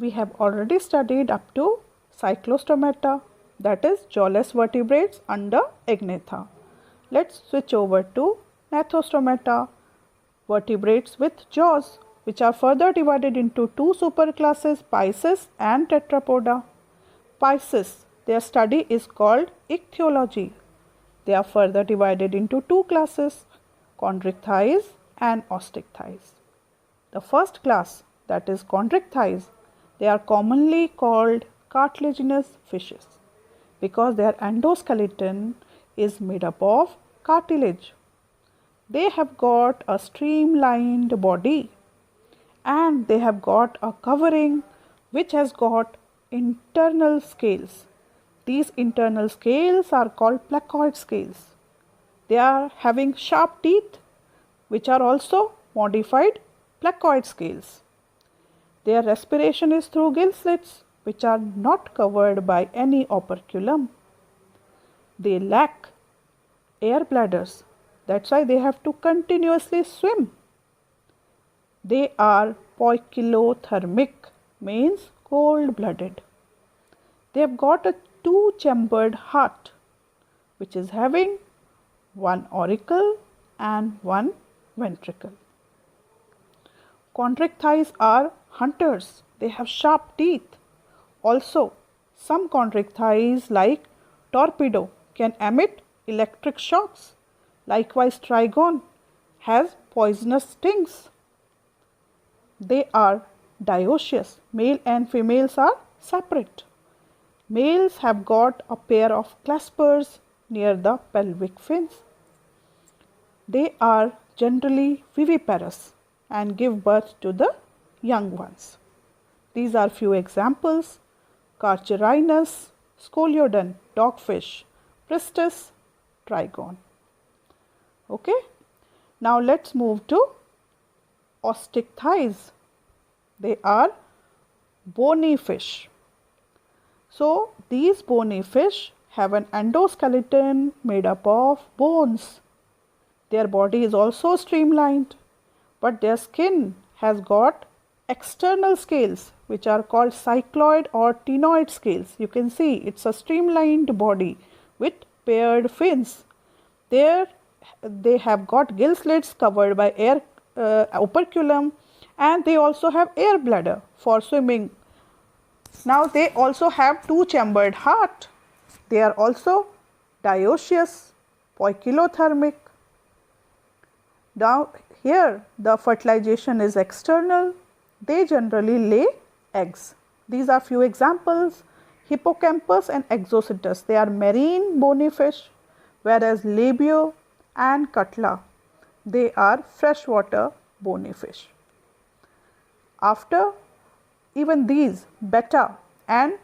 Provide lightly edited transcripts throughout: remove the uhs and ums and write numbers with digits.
We have already studied up to cyclostomata, that is jawless vertebrates under agnatha. Let's switch over to gnathostomata, vertebrates with jaws, which are further divided into two superclasses, PISCES and Tetrapoda. PISCES, their study is called ichthyology. They are further divided into two classes, chondric thighs and ostick thighs. The first class, that is chondric thighs, they are commonly called cartilaginous fishes because their endoskeleton is made up of cartilage. They have got a streamlined body and they have got a covering which has got internal scales. These internal scales are called placoid scales. They are having sharp teeth which are also modified placoid scales. Their respiration is through gill slits which are not covered by any operculum. They lack air bladders. That's why they have to continuously swim. They are poikilothermic, means cold-blooded. They have got a two-chambered heart which is having one auricle and one ventricle. Chondric thighs are hunters. They have sharp teeth. Also, some chondric thighs like torpedo can emit electric shocks. Likewise, trigon has poisonous stings. They are dioecious. Male and females are separate. Males have got a pair of claspers near the pelvic fins. They are generally viviparous and give birth to the young ones. These are few examples: Carcharinus, Scoliodon, dogfish, Priscus, trigon. Okay, now let's move to ostick thighs. They are bony fish. So these bony fish have an endoskeleton made up of bones. Their body is also streamlined, but their skin has got external scales which are called cycloid or ctenoid scales. You can see it's a streamlined body with paired fins. There they have got gill slits covered by air operculum, and they also have air bladder for swimming. Now they also have two-chambered heart. They are also dioecious, poikilothermic. Now here the fertilization is external. They generally lay eggs. These are few examples: Hippocampus and Exocetus. They are marine bony fish, whereas Labio and Cutla, they are freshwater bony fish. After even these, Betta and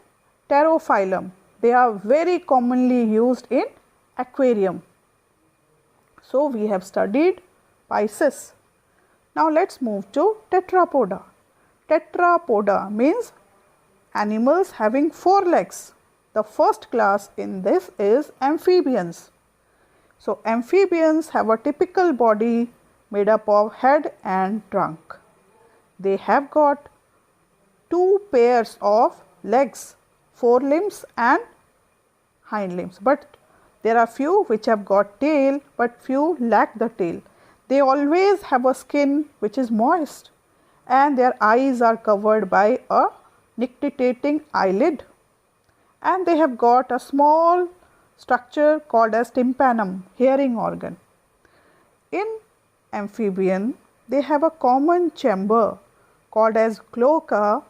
Pterophyllum, they are very commonly used in aquarium. So we have studied PISCES. Now let's move to Tetrapoda. Tetrapoda means animals having four legs. The first class in this is amphibians. So amphibians have a typical body made up of head and trunk. They have got two pairs of legs, forelimbs and hind limbs, but there are few which have got tail, but few lack the tail. They always have a skin which is moist, and their eyes are covered by a nictitating eyelid, and they have got a small structure called as tympanum, hearing organ. In amphibian, they have a common chamber called as cloaca,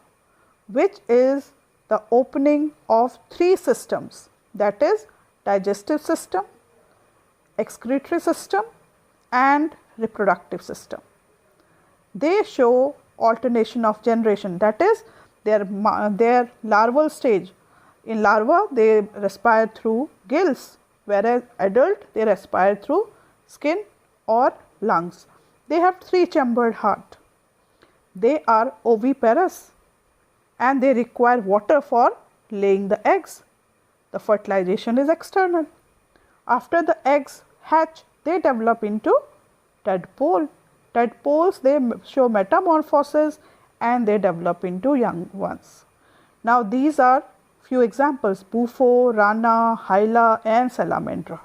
which is the opening of three systems, that is digestive system, excretory system and reproductive system. They show alternation of generation, that is their larval stage. In larva they respire through gills, whereas adult they respire through skin or lungs. They have three-chambered heart. They are oviparous and they require water for laying the eggs. The fertilization is external. After the eggs hatch, they develop into tadpole. Tadpoles, they show metamorphosis and they develop into young ones. Now these are few examples: Bufo, Rana, Hyla and Salamandra.